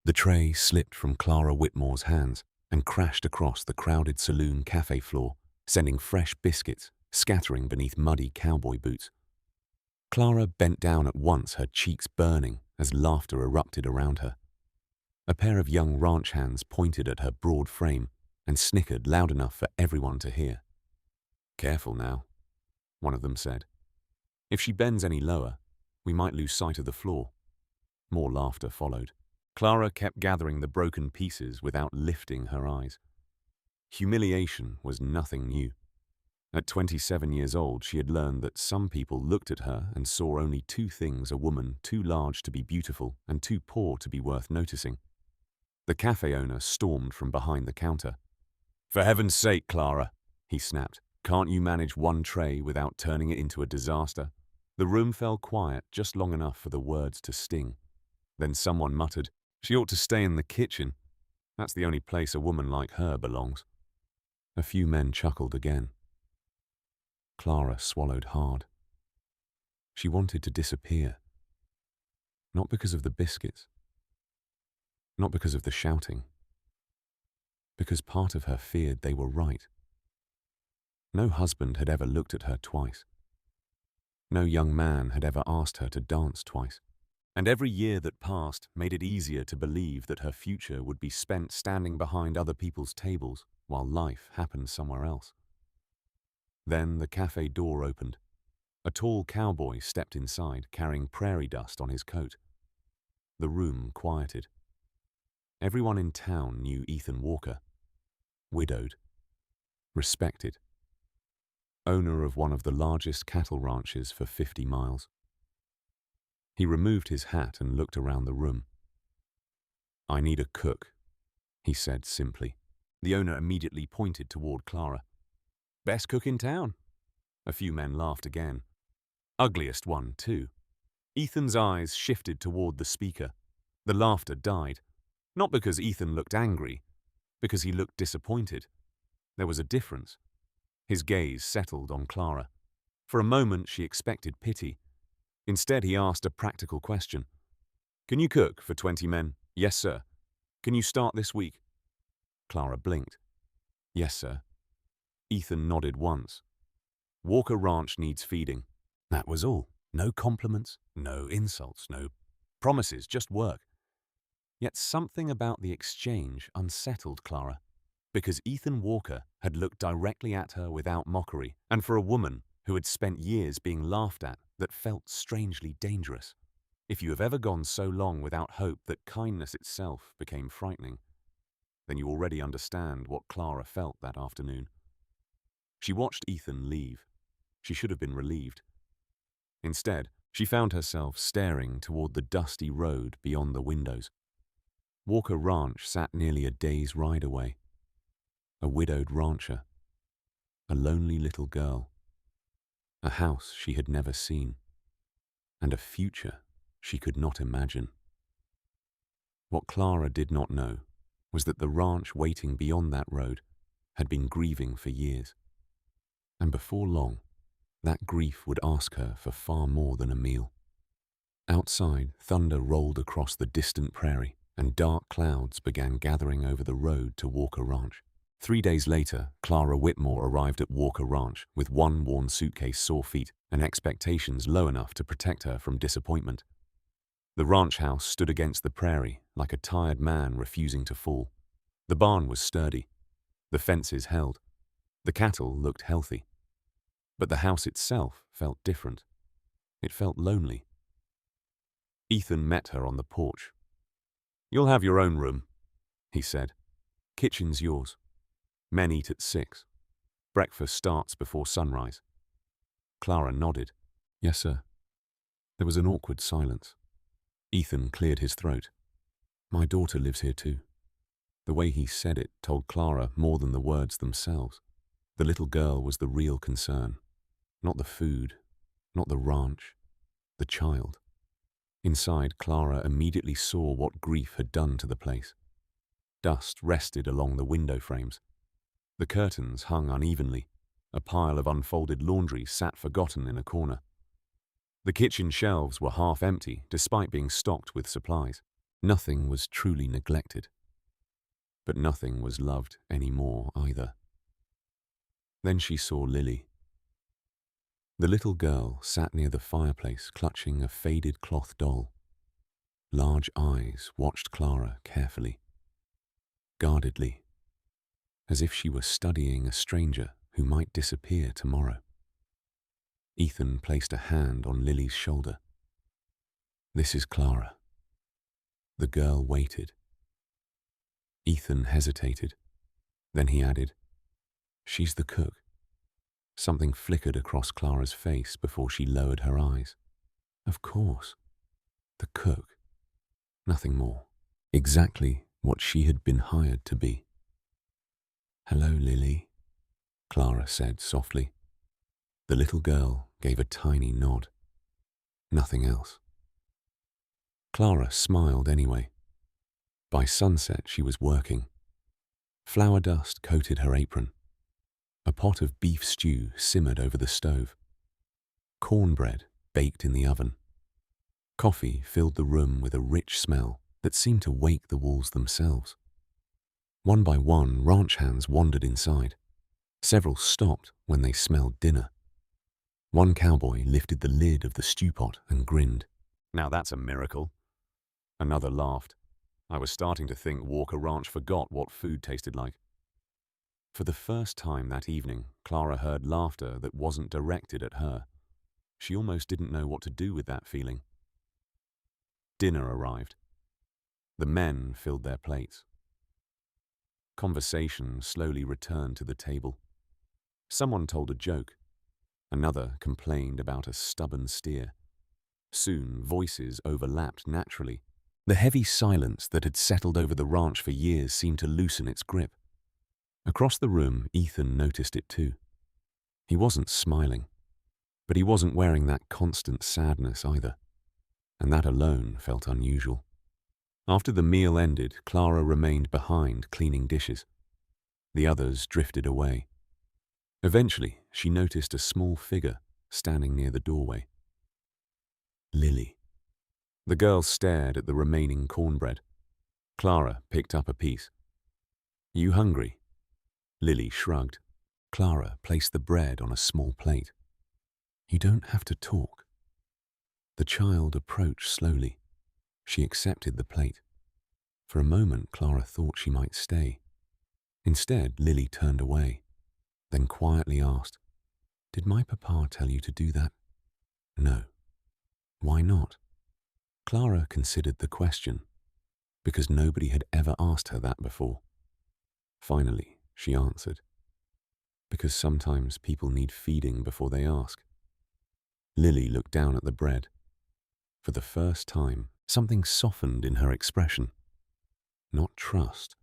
The tray slipped from Clara Whitmore's hands and crashed across the crowded saloon cafe floor, sending fresh biscuits scattering beneath muddy cowboy boots. Clara bent down at once, her cheeks burning as laughter erupted around her. A pair of young ranch hands pointed at her broad frame and snickered loud enough for everyone to hear. "Careful now," one of them said. "If she bends any lower, we might lose sight of the floor." More laughter followed. Clara kept gathering the broken pieces without lifting her eyes. Humiliation was nothing new. At 27 years old, she had learned that some people looked at her and saw only two things: a woman too large to be beautiful and too poor to be worth noticing. The cafe owner stormed from behind the counter. "For heaven's sake, Clara," he snapped. "Can't you manage one tray without turning it into a disaster?" The room fell quiet just long enough for the words to sting. Then someone muttered, "She ought to stay in the kitchen. That's the only place a woman like her belongs." A few men chuckled again. Clara swallowed hard. She wanted to disappear. Not because of the biscuits. Not because of the shouting. Because part of her feared they were right. No husband had ever looked at her twice. No young man had ever asked her to dance twice. And every year that passed made it easier to believe that her future would be spent standing behind other people's tables while life happened somewhere else. Then the cafe door opened. A tall cowboy stepped inside, carrying prairie dust on his coat. The room quieted. Everyone in town knew Ethan Walker. Widowed. Respected. Owner of one of the largest cattle ranches for 50 miles. He removed his hat and looked around the room. "I need a cook," he said simply. The owner immediately pointed toward Clara. "Best cook in town." A few men laughed again. Ugliest one, too. Ethan's eyes shifted toward the speaker. The laughter died. Not because Ethan looked angry, because he looked disappointed. There was a difference. His gaze settled on Clara. For a moment she expected pity. Instead he asked a practical question. "Can you cook for 20 men?" "Yes, sir." "Can you start this week?" Clara blinked. "Yes, sir." Ethan nodded once. Walker Ranch needs feeding. That was all. No compliments, no insults, no promises, just work. Yet something about the exchange unsettled Clara, because Ethan Walker had looked directly at her without mockery, and for a woman who had spent years being laughed at, that felt strangely dangerous. If you have ever gone so long without hope that kindness itself became frightening, then you already understand what Clara felt that afternoon. She watched Ethan leave. She should have been relieved. Instead, she found herself staring toward the dusty road beyond the windows. Walker Ranch sat nearly a day's ride away. A widowed rancher. A lonely little girl. A house she had never seen. And a future she could not imagine. What Clara did not know was that the ranch waiting beyond that road had been grieving for years. And before long, that grief would ask her for far more than a meal. Outside, thunder rolled across the distant prairie, and dark clouds began gathering over the road to Walker Ranch. 3 days later, Clara Whitmore arrived at Walker Ranch with one worn suitcase, sore feet, and expectations low enough to protect her from disappointment. The ranch house stood against the prairie like a tired man refusing to fall. The barn was sturdy. The fences held. The cattle looked healthy. But the house itself felt different. It felt lonely. Ethan met her on the porch. "You'll have your own room," he said. "Kitchen's yours. Men eat at 6. Breakfast starts before sunrise." Clara nodded. "Yes, sir." There was an awkward silence. Ethan cleared his throat. "My daughter lives here too." The way he said it told Clara more than the words themselves. The little girl was the real concern. Not the food, not the ranch, the child. Inside, Clara immediately saw what grief had done to the place. Dust rested along the window frames. The curtains hung unevenly. A pile of unfolded laundry sat forgotten in a corner. The kitchen shelves were half empty, despite being stocked with supplies. Nothing was truly neglected, but nothing was loved any more either. Then she saw Lily. The little girl sat near the fireplace clutching a faded cloth doll. Large eyes watched Clara carefully, guardedly, as if she were studying a stranger who might disappear tomorrow. Ethan placed a hand on Lily's shoulder. "This is Clara." The girl waited. Ethan hesitated. Then he added, "She's the cook." Something flickered across Clara's face before she lowered her eyes. Of course. The cook. Nothing more. Exactly what she had been hired to be. "Hello, Lily," Clara said softly. The little girl gave a tiny nod. Nothing else. Clara smiled anyway. By sunset, she was working. Flour dust coated her apron. A pot of beef stew simmered over the stove. Cornbread baked in the oven. Coffee filled the room with a rich smell that seemed to wake the walls themselves. One by one, ranch hands wandered inside. Several stopped when they smelled dinner. One cowboy lifted the lid of the stew pot and grinned. "Now that's a miracle." Another laughed. "I was starting to think Walker Ranch forgot what food tasted like." For the first time that evening, Clara heard laughter that wasn't directed at her. She almost didn't know what to do with that feeling. Dinner arrived. The men filled their plates. Conversation slowly returned to the table. Someone told a joke. Another complained about a stubborn steer. Soon, voices overlapped naturally. The heavy silence that had settled over the ranch for years seemed to loosen its grip. Across the room, Ethan noticed it too. He wasn't smiling, but he wasn't wearing that constant sadness either, and that alone felt unusual. After the meal ended, Clara remained behind cleaning dishes. The others drifted away. Eventually, she noticed a small figure standing near the doorway. Lily. The girl stared at the remaining cornbread. Clara picked up a piece. "You hungry?" Lily shrugged. Clara placed the bread on a small plate. "You don't have to talk." The child approached slowly. She accepted the plate. For a moment, Clara thought she might stay. Instead, Lily turned away, then quietly asked, "Did my papa tell you to do that?" "No." "Why not?" Clara considered the question, because nobody had ever asked her that before. Finally, she answered, "Because sometimes people need feeding before they ask." Lily looked down at the bread. For the first time, something softened in her expression. Not trust,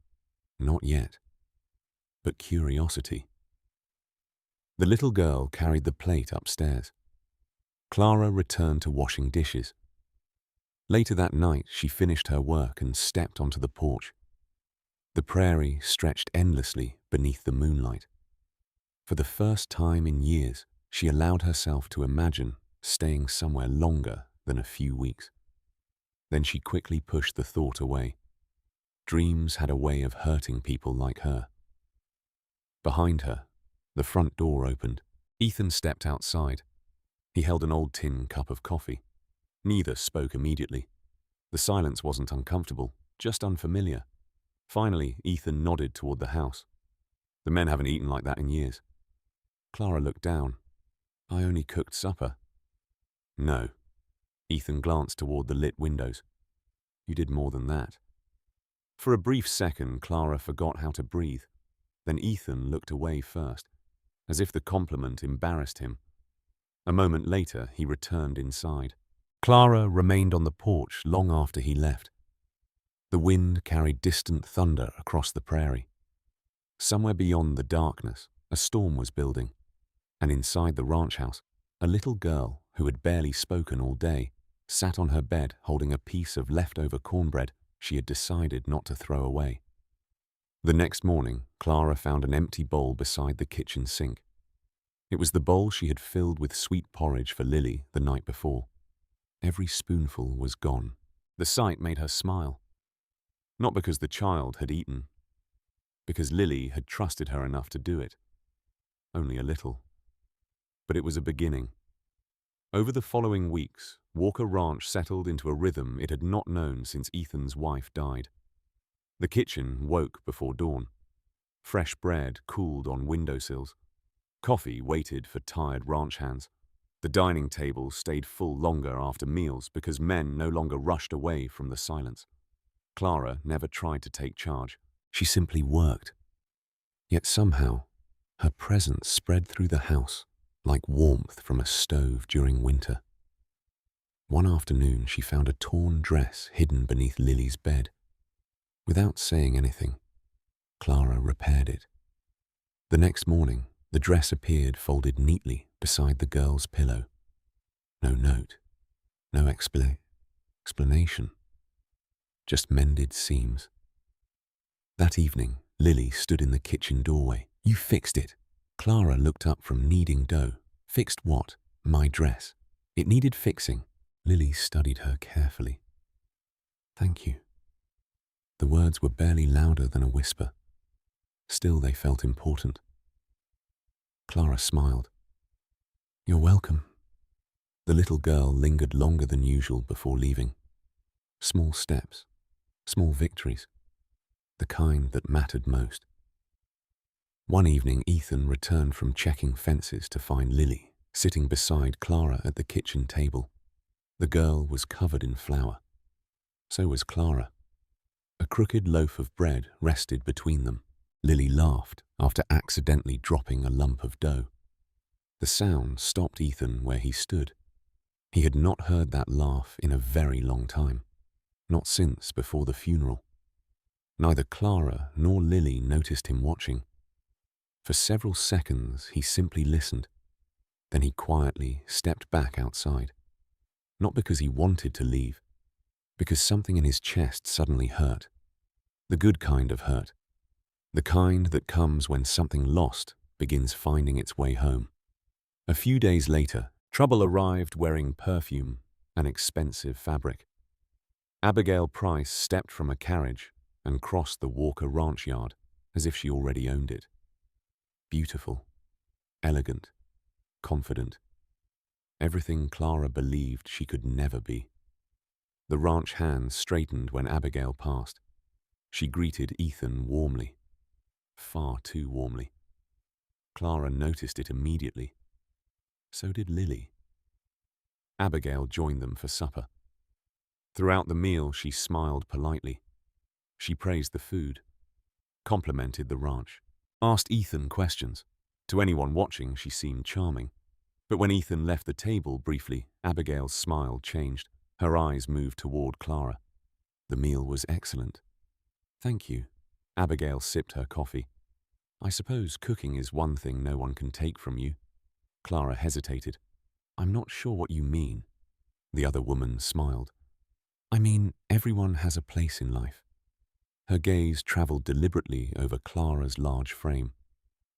not yet, but curiosity. The little girl carried the plate upstairs. Clara returned to washing dishes. Later that night, she finished her work and stepped onto the porch. The prairie stretched endlessly beneath the moonlight. For the first time in years, she allowed herself to imagine staying somewhere longer than a few weeks. Then she quickly pushed the thought away. Dreams had a way of hurting people like her. Behind her, the front door opened. Ethan stepped outside. He held an old tin cup of coffee. Neither spoke immediately. The silence wasn't uncomfortable, just unfamiliar. Finally, Ethan nodded toward the house. "The men haven't eaten like that in years." Clara looked down. "I only cooked supper." "No." Ethan glanced toward the lit windows. "You did more than that." For a brief second, Clara forgot how to breathe. Then Ethan looked away first, as if the compliment embarrassed him. A moment later, he returned inside. Clara remained on the porch long after he left. The wind carried distant thunder across the prairie. Somewhere beyond the darkness, a storm was building, and inside the ranch house, a little girl who had barely spoken all day sat on her bed holding a piece of leftover cornbread she had decided not to throw away. The next morning, Clara found an empty bowl beside the kitchen sink. It was the bowl she had filled with sweet porridge for Lily the night before. Every spoonful was gone. The sight made her smile. Not because the child had eaten, because Lily had trusted her enough to do it. Only a little. But it was a beginning. Over the following weeks, Walker Ranch settled into a rhythm it had not known since Ethan's wife died. The kitchen woke before dawn. Fresh bread cooled on windowsills. Coffee waited for tired ranch hands. The dining table stayed full longer after meals because men no longer rushed away from the silence. Clara never tried to take charge. She simply worked. Yet somehow, her presence spread through the house like warmth from a stove during winter. One afternoon, she found a torn dress hidden beneath Lily's bed. Without saying anything, Clara repaired it. The next morning, the dress appeared folded neatly beside the girl's pillow. No note, no explanation, just mended seams. That evening, Lily stood in the kitchen doorway. "You fixed it." Clara looked up from kneading dough. "Fixed what?" "My dress. It needed fixing." Lily studied her carefully. "Thank you." The words were barely louder than a whisper. Still, they felt important. Clara smiled. "You're welcome." The little girl lingered longer than usual before leaving. Small steps, small victories, the kind that mattered most. One evening, Ethan returned from checking fences to find Lily sitting beside Clara at the kitchen table. The girl was covered in flour. So was Clara. A crooked loaf of bread rested between them. Lily laughed after accidentally dropping a lump of dough. The sound stopped Ethan where he stood. He had not heard that laugh in a very long time, not since before the funeral. Neither Clara nor Lily noticed him watching. For several seconds, he simply listened. Then he quietly stepped back outside. Not because he wanted to leave, because something in his chest suddenly hurt. The good kind of hurt. The kind that comes when something lost begins finding its way home. A few days later, trouble arrived wearing perfume and expensive fabric. Abigail Price stepped from a carriage and crossed the Walker Ranch yard as if she already owned it. Beautiful, elegant, confident. Everything Clara believed she could never be. The ranch hands straightened when Abigail passed. She greeted Ethan warmly, far too warmly. Clara noticed it immediately. So did Lily. Abigail joined them for supper. Throughout the meal, she smiled politely. She praised the food, complimented the ranch, asked Ethan questions. To anyone watching, she seemed charming. But when Ethan left the table briefly, Abigail's smile changed. Her eyes moved toward Clara. The meal was excellent. "Thank you." Abigail sipped her coffee. "I suppose cooking is one thing no one can take from you." Clara hesitated. "I'm not sure what you mean." The other woman smiled. "I mean, everyone has a place in life." Her gaze traveled deliberately over Clara's large frame.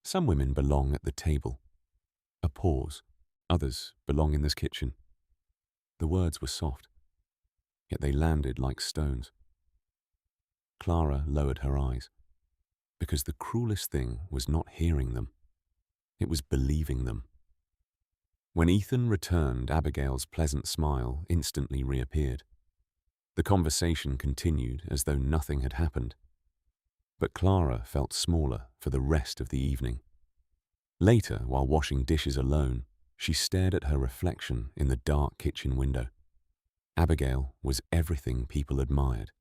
Some women belong at the table. A pause. Others belong in this kitchen. The words were soft, yet they landed like stones. Clara lowered her eyes, because the cruelest thing was not hearing them. It was believing them. When Ethan returned, Abigail's pleasant smile instantly reappeared. The conversation continued as though nothing had happened. But Clara felt smaller for the rest of the evening. Later, while washing dishes alone, she stared at her reflection in the dark kitchen window. Abigail was everything people admired.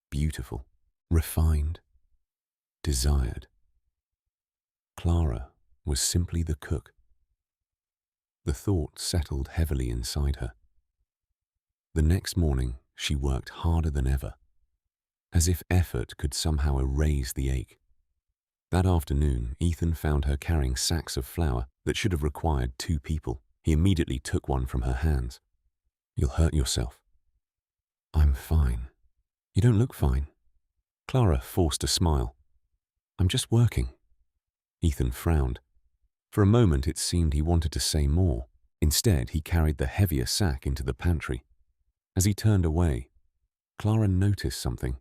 Beautiful, refined, desired. Clara was simply the cook. The thought settled heavily inside her. The next morning, she worked harder than ever, as if effort could somehow erase the ache. That afternoon, Ethan found her carrying sacks of flour that should have required 2 people. He immediately took one from her hands. "You'll hurt yourself." "I'm fine." "You don't look fine." Clara forced a smile. "I'm just working." Ethan frowned. For a moment it seemed he wanted to say more. Instead, he carried the heavier sack into the pantry. As he turned away, Clara noticed something.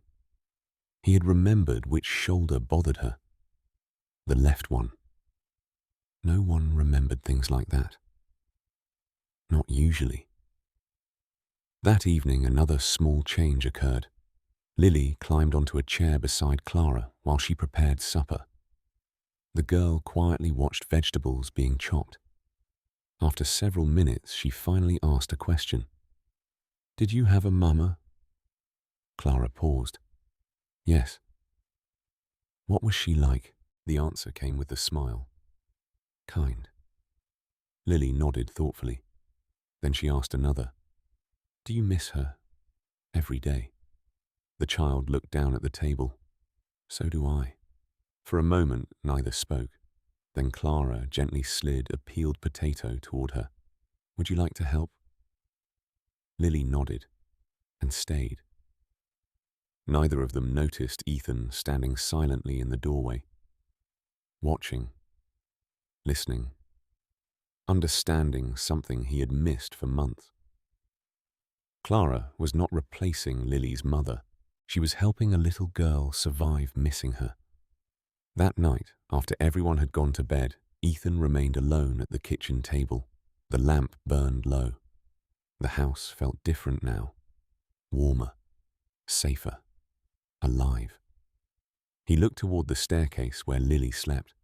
He had remembered which shoulder bothered her. The left one. No one remembered things like that. Not usually. That evening, another small change occurred. Lily climbed onto a chair beside Clara while she prepared supper. The girl quietly watched vegetables being chopped. After several minutes, she finally asked a question. "Did you have a mama?" Clara paused. "Yes." "What was she like?" The answer came with a smile. "Kind." Lily nodded thoughtfully. Then she asked another. "Do you miss her? Every day?" The child looked down at the table. "So do I." For a moment, neither spoke. Then Clara gently slid a peeled potato toward her. "Would you like to help?" Lily nodded and stayed. Neither of them noticed Ethan standing silently in the doorway, watching, listening, understanding something he had missed for months. Clara was not replacing Lily's mother. She was helping a little girl survive missing her. That night, after everyone had gone to bed, Ethan remained alone at the kitchen table. The lamp burned low. The house felt different now. Warmer, safer, alive. He looked toward the staircase where Lily slept,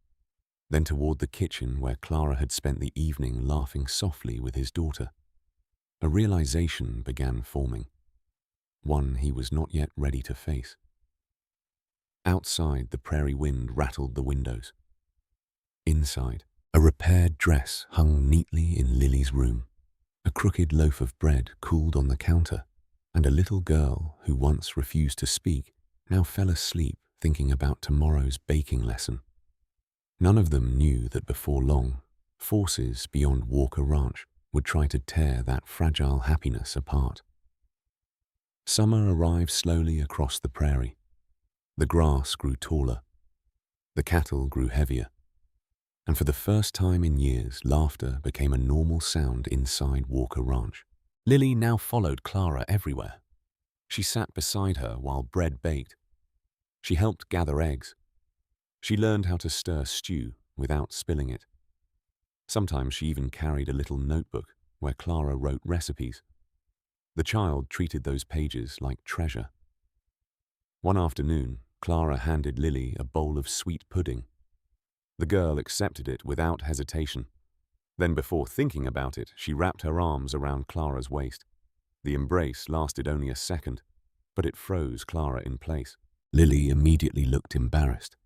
then toward the kitchen where Clara had spent the evening laughing softly with his daughter. A realization began forming, one he was not yet ready to face. Outside, the prairie wind rattled the windows. Inside, a repaired dress hung neatly in Lily's room. A crooked loaf of bread cooled on the counter, and a little girl who once refused to speak now fell asleep thinking about tomorrow's baking lesson. None of them knew that before long, forces beyond Walker Ranch would try to tear that fragile happiness apart. Summer arrived slowly across the prairie. The grass grew taller. The cattle grew heavier. And for the first time in years, laughter became a normal sound inside Walker Ranch. Lily now followed Clara everywhere. She sat beside her while bread baked. She helped gather eggs. She learned how to stir stew without spilling it. Sometimes she even carried a little notebook where Clara wrote recipes. The child treated those pages like treasure. One afternoon, Clara handed Lily a bowl of sweet pudding. The girl accepted it without hesitation. Then, before thinking about it, she wrapped her arms around Clara's waist. The embrace lasted only a second, but it froze Clara in place. Lily immediately looked embarrassed.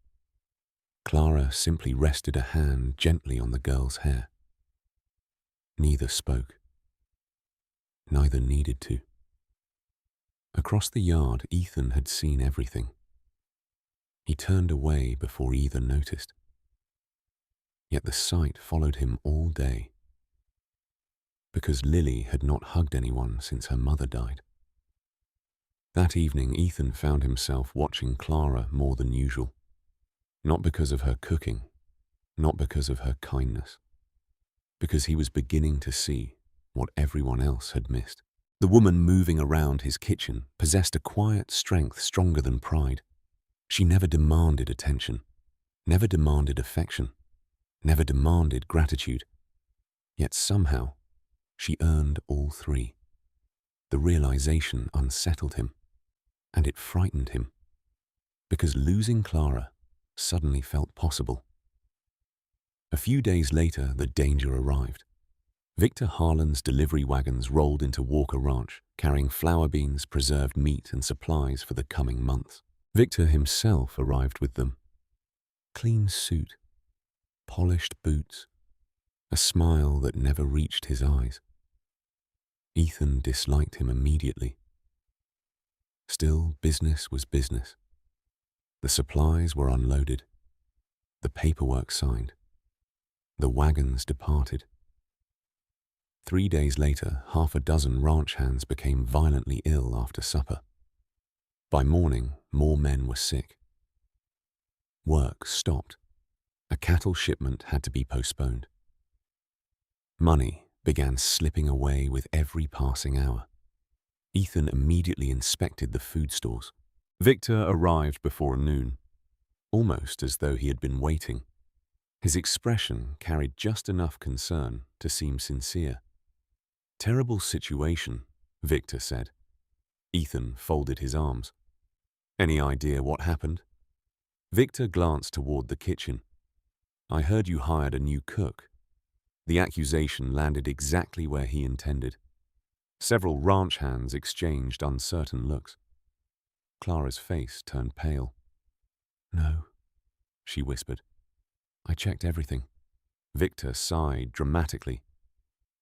Clara simply rested a hand gently on the girl's hair. Neither spoke. Neither needed to. Across the yard, Ethan had seen everything. He turned away before either noticed. Yet the sight followed him all day. Because Lily had not hugged anyone since her mother died. That evening, Ethan found himself watching Clara more than usual. Not because of her cooking, not because of her kindness, because he was beginning to see what everyone else had missed. The woman moving around his kitchen possessed a quiet strength stronger than pride. She never demanded attention, never demanded affection, never demanded gratitude. Yet somehow, she earned all three. The realization unsettled him, and it frightened him, because losing Clara suddenly felt possible. A few days later, the danger arrived. Victor Harlan's delivery wagons rolled into Walker Ranch, carrying flour beans, preserved meat, and supplies for the coming months. Victor himself arrived with them. Clean suit, polished boots, a smile that never reached his eyes. Ethan disliked him immediately. Still, business was business. The supplies were unloaded, the paperwork signed, the wagons departed. 3 days later, half a dozen ranch hands became violently ill after supper. By morning, more men were sick. Work stopped. A cattle shipment had to be postponed. Money began slipping away with every passing hour. Ethan immediately inspected the food stores. Victor arrived before noon, almost as though he had been waiting. His expression carried just enough concern to seem sincere. "Terrible situation," Victor said. Ethan folded his arms. "Any idea what happened?" Victor glanced toward the kitchen. "I heard you hired a new cook." The accusation landed exactly where he intended. Several ranch hands exchanged uncertain looks. Clara's face turned pale. "No," she whispered. "I checked everything." Victor sighed dramatically.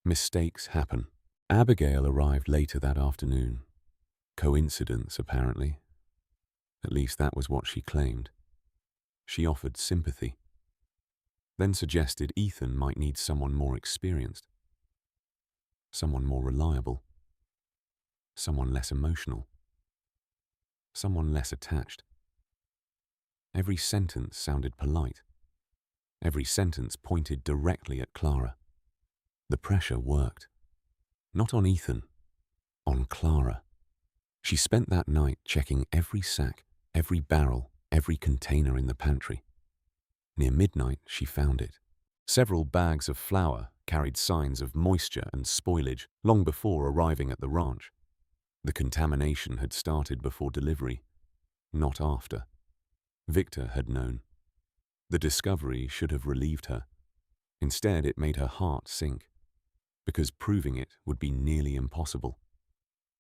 Mistakes happen. Abigail arrived later that afternoon. Coincidence, apparently. At least that was what she claimed. She offered sympathy, then suggested Ethan might need someone more experienced, someone more reliable, someone less emotional, someone less attached. Every sentence sounded polite. Every sentence pointed directly at Clara. The pressure worked. Not on Ethan, on Clara. She spent that night checking every sack, every barrel, every container in the pantry. Near midnight, she found it. Several bags of flour carried signs of moisture and spoilage long before arriving at the ranch. The contamination had started before delivery, not after. Victor had known. The discovery should have relieved her. Instead, it made her heart sink, because proving it would be nearly impossible.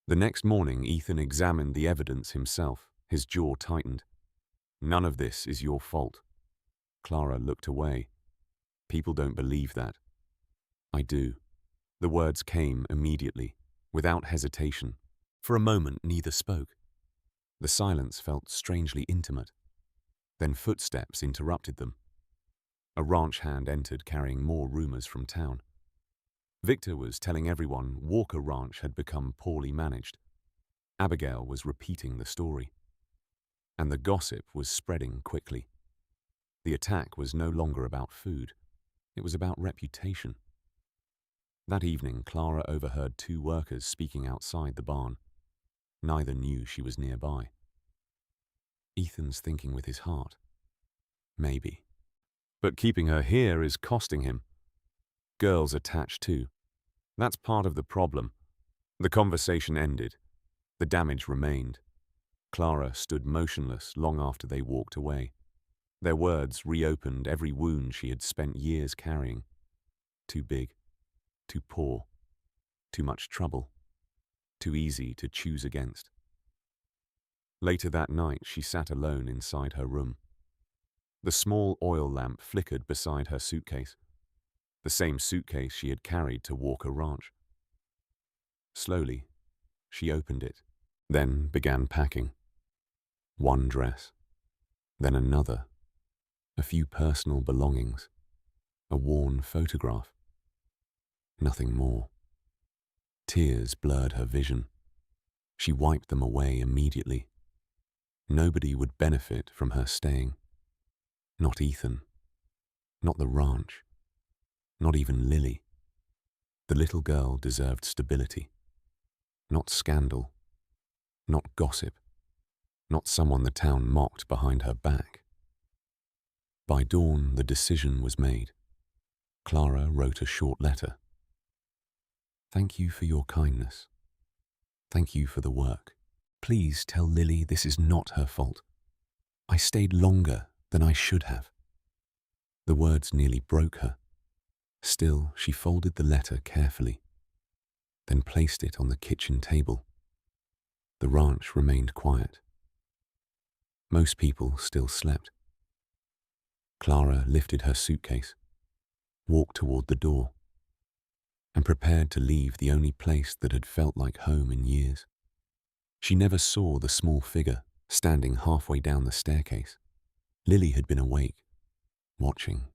The next morning, Ethan examined the evidence himself, his jaw tightened. "None of this is your fault." Clara looked away. "People don't believe that." "I do." The words came immediately, without hesitation. For a moment, neither spoke. The silence felt strangely intimate. Then footsteps interrupted them. A ranch hand entered carrying more rumors from town. Victor was telling everyone Walker Ranch had become poorly managed. Abigail was repeating the story. And the gossip was spreading quickly. The attack was no longer about food. It was about reputation. That evening, Clara overheard two workers speaking outside the barn. Neither knew she was nearby. Ethan's thinking with his heart. Maybe. But keeping her here is costing him. Girls attach too. That's part of the problem. The conversation ended. The damage remained. Clara stood motionless long after they walked away. Their words reopened every wound she had spent years carrying. Too big, too poor, too much trouble, too easy to choose against. Later that night, she sat alone inside her room. The small oil lamp flickered beside her suitcase, the same suitcase she had carried to Walker Ranch. Slowly, she opened it, then began packing. One dress, then another, a few personal belongings, a worn photograph. Nothing more. Tears blurred her vision. She wiped them away immediately. Nobody would benefit from her staying. Not Ethan. Not the ranch. Not even Lily. The little girl deserved stability. Not scandal. Not gossip. Not someone the town mocked behind her back. By dawn, the decision was made. Clara wrote a short letter. "Thank you for your kindness. Thank you for the work. Please tell Lily this is not her fault. I stayed longer than I should have." The words nearly broke her. Still, she folded the letter carefully, then placed it on the kitchen table. The ranch remained quiet. Most people still slept. Clara lifted her suitcase, walked toward the door, and prepared to leave the only place that had felt like home in years. She never saw the small figure standing halfway down the staircase. Lily had been awake, watching,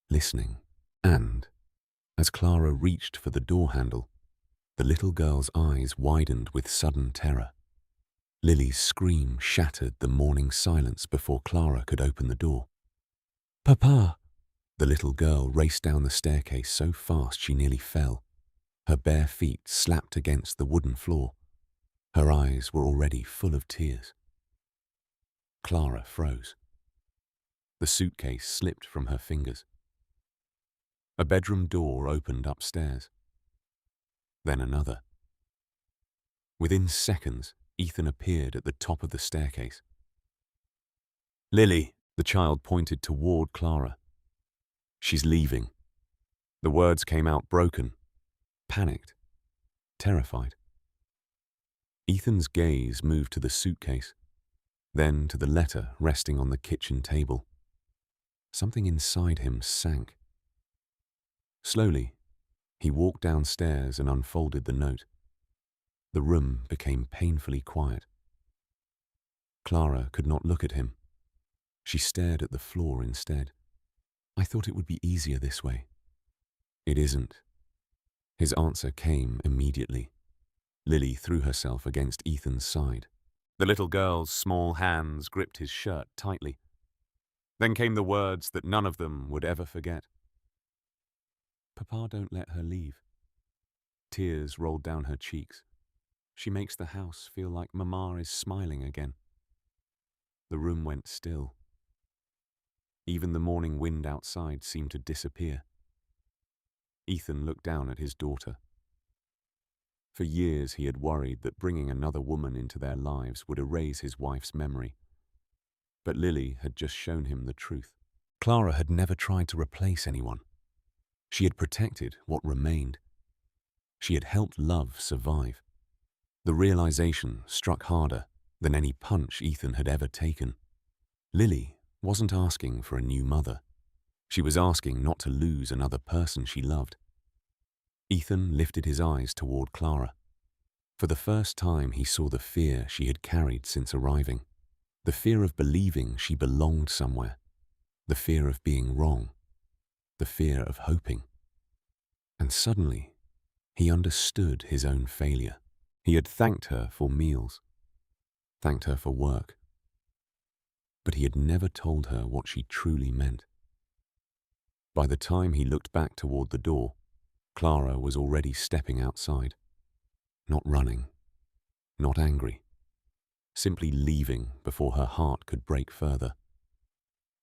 listening, and, as Clara reached for the door handle, the little girl's eyes widened with sudden terror. Lily's scream shattered the morning silence before Clara could open the door. "Papa!" The little girl raced down the staircase so fast she nearly fell. Her bare feet slapped against the wooden floor. Her eyes were already full of tears. Clara froze. The suitcase slipped from her fingers. A bedroom door opened upstairs. Then another. Within seconds, Ethan appeared at the top of the staircase. "Lily," the child pointed toward Clara. "She's leaving." The words came out broken, panicked, terrified. Ethan's gaze moved to the suitcase, then to the letter resting on the kitchen table. Something inside him sank. Slowly, he walked downstairs and unfolded the note. The room became painfully quiet. Clara could not look at him. She stared at the floor instead. "I thought it would be easier this way." "It isn't." His answer came immediately. Lily threw herself against Ethan's side. The little girl's small hands gripped his shirt tightly. Then came the words that none of them would ever forget. "Papa, don't let her leave." Tears rolled down her cheeks. "She makes the house feel like Mama is smiling again." The room went still. Even the morning wind outside seemed to disappear. Ethan looked down at his daughter. For years he had worried that bringing another woman into their lives would erase his wife's memory. But Lily had just shown him the truth. Clara had never tried to replace anyone. She had protected what remained. She had helped love survive. The realization struck harder than any punch Ethan had ever taken. Lily wasn't asking for a new mother. She was asking not to lose another person she loved. Ethan lifted his eyes toward Clara. For the first time, he saw the fear she had carried since arriving. The fear of believing she belonged somewhere. The fear of being wrong. The fear of hoping. And suddenly, he understood his own failure. He had thanked her for meals, thanked her for work, but he had never told her what she truly meant. By the time he looked back toward the door, Clara was already stepping outside. Not running, not angry, simply leaving before her heart could break further.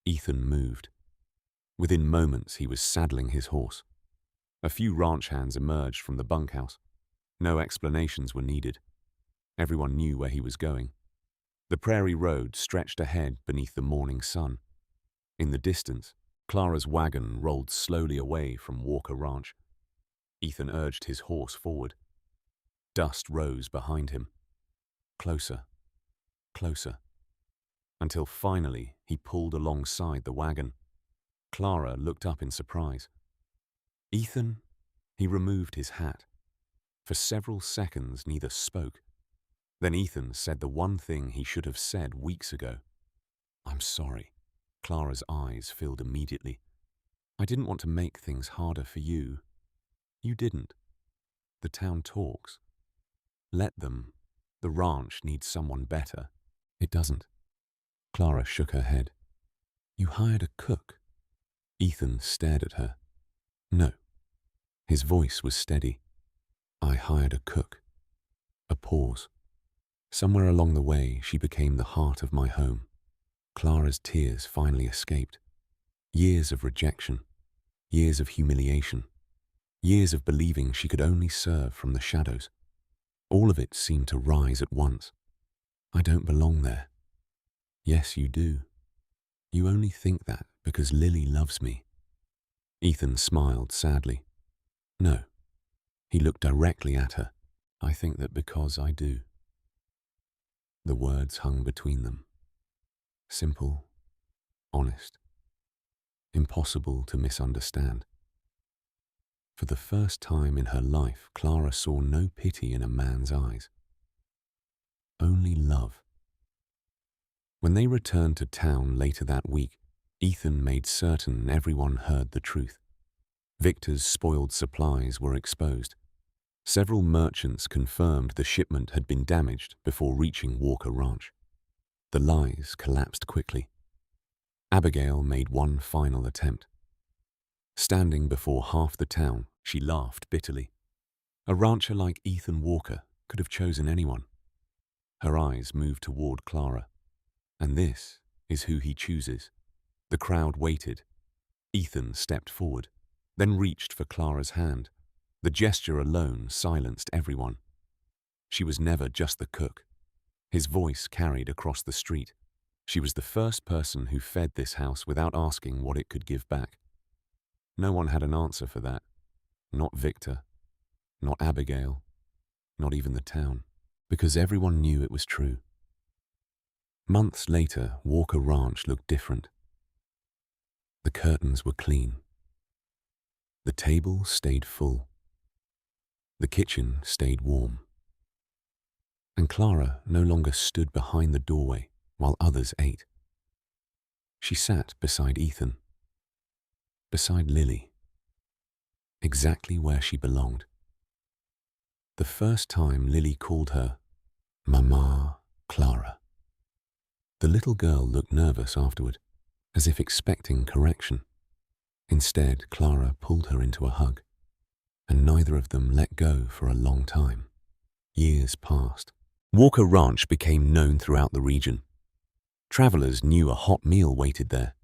Ethan moved. Within moments, he was saddling his horse. A few ranch hands emerged from the bunkhouse. No explanations were needed. Everyone knew where he was going. The prairie road stretched ahead beneath the morning sun. In the distance, Clara's wagon rolled slowly away from Walker Ranch. Ethan urged his horse forward. Dust rose behind him. Closer, closer, until finally he pulled alongside the wagon. Clara looked up in surprise. "Ethan?" He removed his hat. For several seconds, neither spoke. Then Ethan said the one thing he should have said weeks ago. "I'm sorry." Clara's eyes filled immediately. "I didn't want to make things harder for you." "You didn't. The town talks. Let them. The ranch needs someone better." "It doesn't." Clara shook her head. "You hired a cook." Ethan stared at her. "No." His voice was steady. "I hired a cook." A pause. Somewhere along the way, she became the heart of my home. Clara's tears finally escaped. Years of rejection. Years of humiliation. Years of believing she could only serve from the shadows. All of it seemed to rise at once. "I don't belong there." "Yes, you do. You only think that because Lily loves me." Ethan smiled sadly. "No." He looked directly at her. "I think that because I do." The words hung between them. Simple, honest, impossible to misunderstand. For the first time in her life, Clara saw no pity in a man's eyes. Only love. When they returned to town later that week, Ethan made certain everyone heard the truth. Victor's spoiled supplies were exposed. Several merchants confirmed the shipment had been damaged before reaching Walker Ranch. The lies collapsed quickly. Abigail made one final attempt. Standing before half the town, she laughed bitterly. A rancher like Ethan Walker could have chosen anyone. Her eyes moved toward Clara. And this is who he chooses. The crowd waited. Ethan stepped forward, then reached for Clara's hand. The gesture alone silenced everyone. She was never just the cook. His voice carried across the street. She was the first person who fed this house without asking what it could give back. No one had an answer for that. Not Victor, not Abigail, not even the town, because everyone knew it was true. Months later, Walker Ranch looked different. The curtains were clean. The table stayed full. The kitchen stayed warm. And Clara no longer stood behind the doorway while others ate. She sat beside Ethan, beside Lily, exactly where she belonged. The first time Lily called her Mama Clara. The little girl looked nervous afterward, as if expecting correction. Instead, Clara pulled her into a hug, and neither of them let go for a long time. Years passed. Walker Ranch became known throughout the region. Travelers knew a hot meal waited there.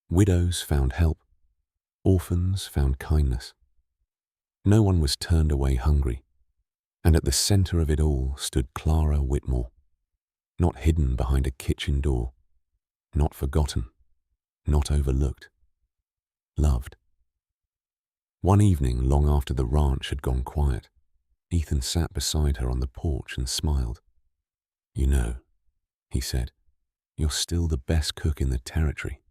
Widows found help. Orphans found kindness. No one was turned away hungry. And at the center of it all stood Clara Whitmore, not hidden behind a kitchen door, not forgotten, not overlooked, loved. One evening, long after the ranch had gone quiet, Ethan sat beside her on the porch and smiled. "You know," he said, "you're still the best cook in the territory."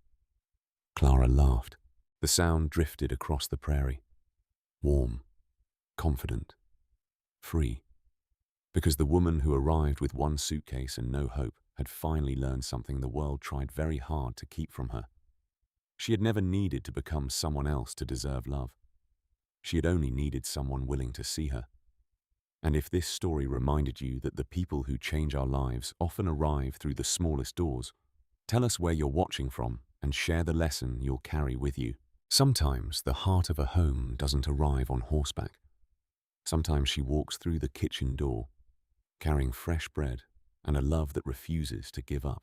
Clara laughed. The sound drifted across the prairie, warm, confident, free, because the woman who arrived with one suitcase and no hope had finally learned something the world tried very hard to keep from her. She had never needed to become someone else to deserve love. She had only needed someone willing to see her. And if this story reminded you that the people who change our lives often arrive through the smallest doors, tell us where you're watching from and share the lesson you'll carry with you. Sometimes the heart of a home doesn't arrive on horseback. Sometimes she walks through the kitchen door, carrying fresh bread and a love that refuses to give up.